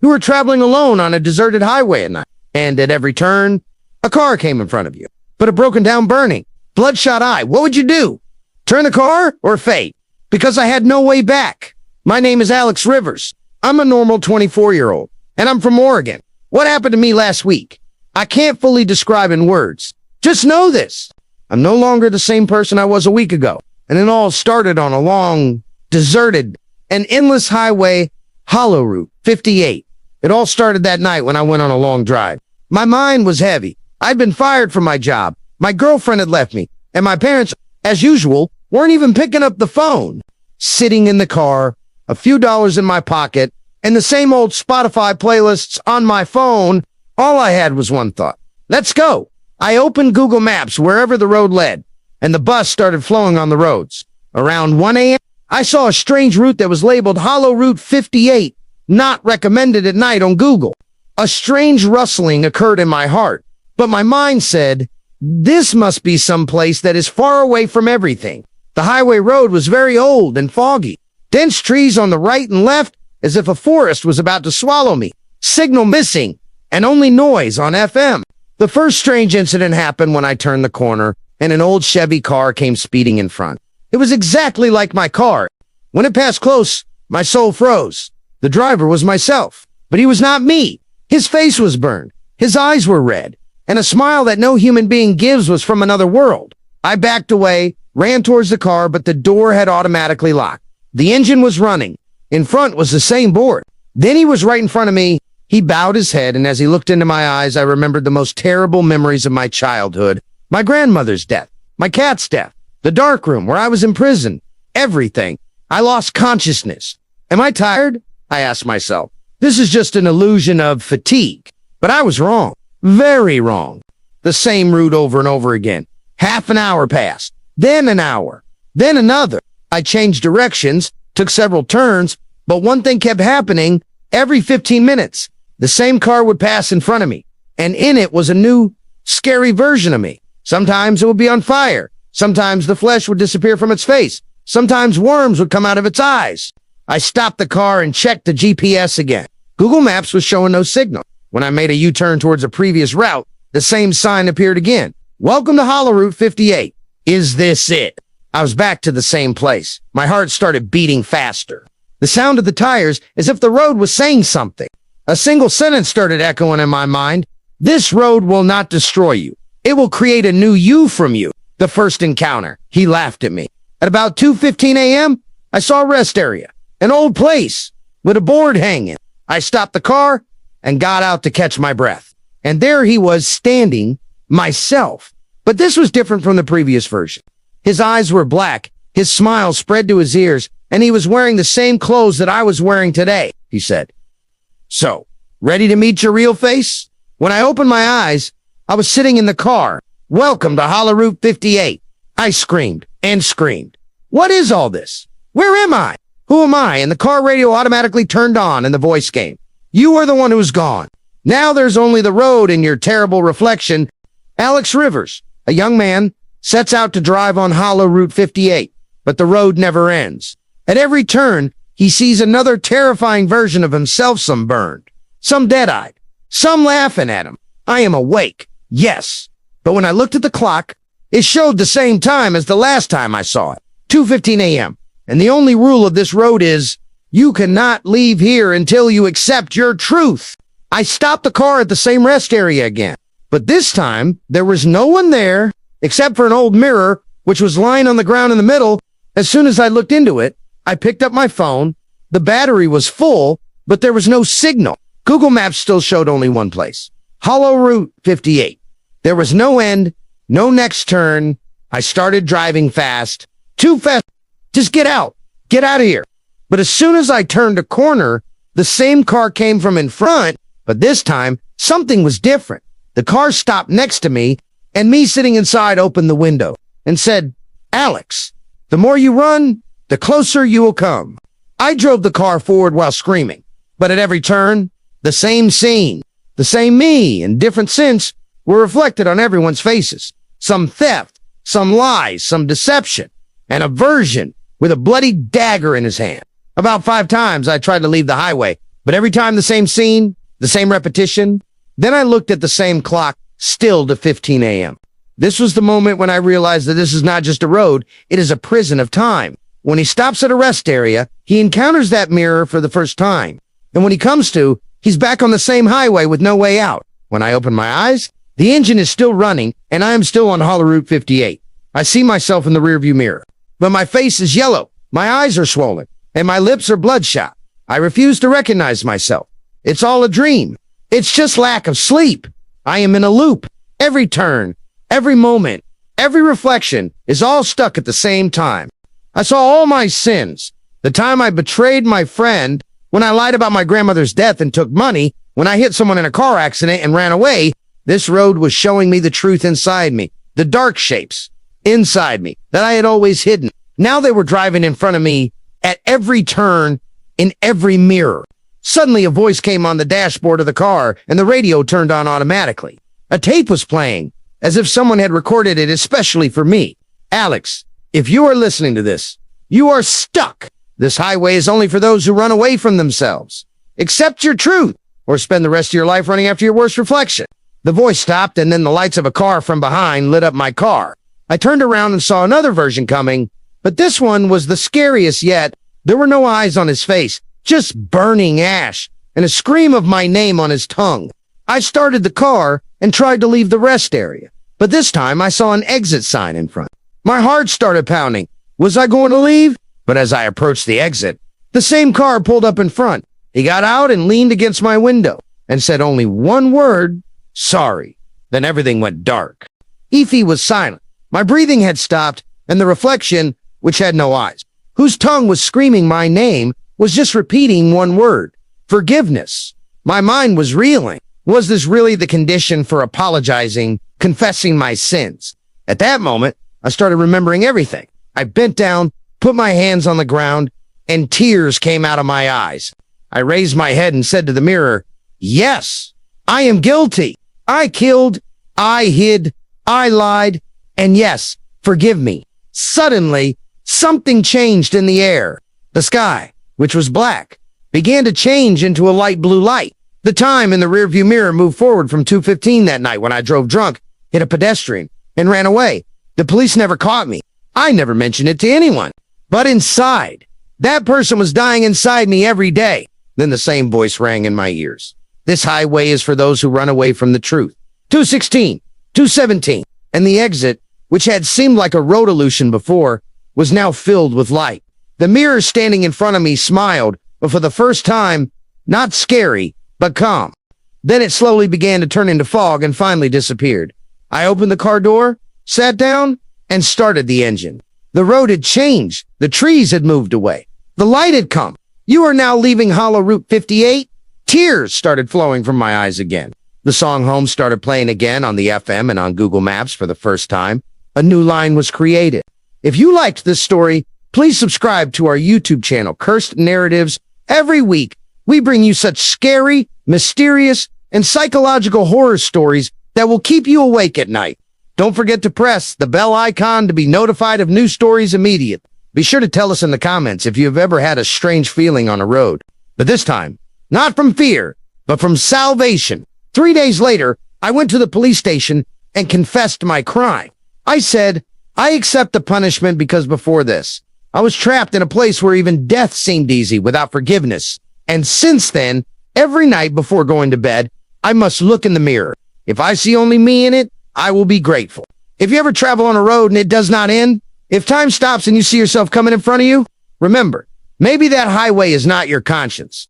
You were traveling alone on a deserted highway at night, and at every turn, a car came in front of you, but a broken down burning, bloodshot eye. What would you do? Turn the car or fate? Because I had no way back. My name is Alex Rivers. I'm a normal 24-year-old, and I'm from Oregon. What happened to me last week? I can't fully describe in words. Just know this. I'm no longer the same person I was a week ago, and it all started on a long, deserted, and endless highway, Hollow Route 58. It all started that night when I went on a long drive. My mind was heavy. I'd been fired from my job. My girlfriend had left me, and my parents, as usual, weren't even picking up the phone. Sitting in the car, a few dollars in my pocket, and the same old Spotify playlists on my phone, all I had was one thought. Let's go. I opened Google Maps wherever the road led, and the bus started flowing on the roads. Around 1 a.m., I saw a strange route that was labeled Hollow Route 58, not recommended at night on Google. A strange rustling occurred in my heart, but my mind said, this must be some place that is far away from everything. The highway road was very old and foggy. Dense trees on the right and left, as if a forest was about to swallow me. Signal missing, and only noise on FM. The first strange incident happened when I turned the corner, and an old Chevy car came speeding in front. It was exactly like my car. When it passed close, my soul froze. The driver was myself, but he was not me. His face was burned, his eyes were red, and a smile that no human being gives was from another world. I backed away, ran towards the car, but the door had automatically locked. The engine was running. In front was the same board. Then he was right in front of me. He bowed his head, and as he looked into my eyes, I remembered the most terrible memories of my childhood. My grandmother's death, my cat's death, the dark room where I was imprisoned, everything. I lost consciousness. Am I tired? I asked myself. This is just an illusion of fatigue. But I was wrong. Very wrong. The same route over and over again. Half an hour passed. Then an hour. Then another. I changed directions, took several turns, but one thing kept happening every 15 minutes. The same car would pass in front of me, and in it was a new, scary version of me. Sometimes it would be on fire. Sometimes the flesh would disappear from its face. Sometimes worms would come out of its eyes. I stopped the car and checked the GPS again. Google Maps was showing no signal. When I made a U-turn towards a previous route, the same sign appeared again. Welcome to Hollow Route 58. Is this it? I was back to the same place. My heart started beating faster. The sound of the tires, as if the road was saying something. A single sentence started echoing in my mind. This road will not destroy you. It will create a new you from you. The first encounter. He laughed at me. At about 2:15 a.m., I saw a rest area. An old place with a board hanging. I stopped the car and got out to catch my breath. And there he was standing, myself. But this was different from the previous version. His eyes were black, his smile spread to his ears, and he was wearing the same clothes that I was wearing today, he said. So, ready to meet your real face? When I opened my eyes, I was sitting in the car. Welcome to Hollow Route 58. I screamed and screamed. What is all this? Where am I? Who am I? And the car radio automatically turned on and the voice came. You are the one who's gone. Now there's only the road and your terrible reflection. Alex Rivers, a young man, sets out to drive on Hollow Route 58, but the road never ends. At every turn, he sees another terrifying version of himself, some burned, some dead-eyed, some laughing at him. I am awake, yes. But when I looked at the clock, it showed the same time as the last time I saw it, 2:15 a.m. And the only rule of this road is, you cannot leave here until you accept your truth. I stopped the car at the same rest area again. But this time, there was no one there, except for an old mirror, which was lying on the ground in the middle. As soon as I looked into it, I picked up my phone. The battery was full, but there was no signal. Google Maps still showed only one place. Hollow Route 58. There was no end, no next turn. I started driving fast. Too fast. Just get out. Get out of here. But as soon as I turned a corner, the same car came from in front, but this time, something was different. The car stopped next to me, and me sitting inside opened the window and said, Alex, the more you run, the closer you will come. I drove the car forward while screaming, but at every turn, the same scene, the same me and different sins were reflected on everyone's faces. Some theft, some lies, some deception, and a version with a bloody dagger in his hand. About 5 times I tried to leave the highway, But every time the same scene, the same repetition. Then I looked at the same clock, still to 15 a.m. This was the moment when I realized that this is not just a road, it is a prison of time. When he stops at a rest area, he encounters that mirror for the first time. And when he comes to, he's back on the same highway with no way out. When I open my eyes, the engine is still running, and I am still on Hollow Route 58. I see myself in the rearview mirror. But my face is yellow, my eyes are swollen, and my lips are bloodshot. I refuse to recognize myself. It's all a dream. It's just lack of sleep. I am in a loop. Every turn, every moment, every reflection is all stuck at the same time. I saw all my sins. The time I betrayed my friend, when I lied about my grandmother's death and took money, when I hit someone in a car accident and ran away. This road was showing me the truth inside me, the dark shapes inside me that I had always hidden. Now they were driving in front of me at every turn, in every mirror. Suddenly a voice came on the dashboard of the car and the radio turned on automatically. A tape was playing, as if someone had recorded it especially for me. Alex, if you are listening to this, you are stuck. This highway is only for those who run away from themselves. Accept your truth, or spend the rest of your life running after your worst reflection. The voice stopped, and then the lights of a car from behind lit up my car. I turned around and saw another version coming, but this one was the scariest yet. There were no eyes on his face, just burning ash, and a scream of my name on his tongue. I started the car and tried to leave the rest area, but this time I saw an exit sign in front. My heart started pounding. Was I going to leave? But as I approached the exit, the same car pulled up in front. He got out and leaned against my window and said only one word, "Sorry." Then everything went dark. Effie was silent. My breathing had stopped, and the reflection, which had no eyes, whose tongue was screaming my name, was just repeating one word, forgiveness. My mind was reeling. Was this really the condition for apologizing, confessing my sins? At that moment, I started remembering everything. I bent down, put my hands on the ground, and tears came out of my eyes. I raised my head and said to the mirror, "Yes, I am guilty. I killed, I hid, I lied, and yes, forgive me." Suddenly, something changed in the air. The sky, which was black, began to change into a light blue light. The time in the rearview mirror moved forward from 2:15 that night when I drove drunk, hit a pedestrian, and ran away. The police never caught me. I never mentioned it to anyone. But inside, that person was dying inside me every day. Then the same voice rang in my ears. This highway is for those who run away from the truth. 216, 217, and the exit, which had seemed like a road illusion before, was now filled with light. The mirror standing in front of me smiled, but for the first time, not scary, but calm. Then it slowly began to turn into fog and finally disappeared. I opened the car door, sat down, and started the engine. The road had changed. The trees had moved away. The light had come. "You are now leaving Hollow Route 58. Tears started flowing from my eyes again. The song Home started playing again on the FM and on Google Maps for the first time. A new line was created. If you liked this story, please subscribe to our YouTube channel, Cursed Narratives. Every week, we bring you such scary, mysterious, and psychological horror stories that will keep you awake at night. Don't forget to press the bell icon to be notified of new stories immediately. Be sure to tell us in the comments if you have ever had a strange feeling on a road. But this time, not from fear, but from salvation. 3 days later, I went to the police station and confessed my crime. I said, I accept the punishment because before this, I was trapped in a place where even death seemed easy without forgiveness. And since then, every night before going to bed, I must look in the mirror. If I see only me in it, I will be grateful. If you ever travel on a road and it does not end, if time stops and you see yourself coming in front of you, remember, maybe that highway is not your conscience.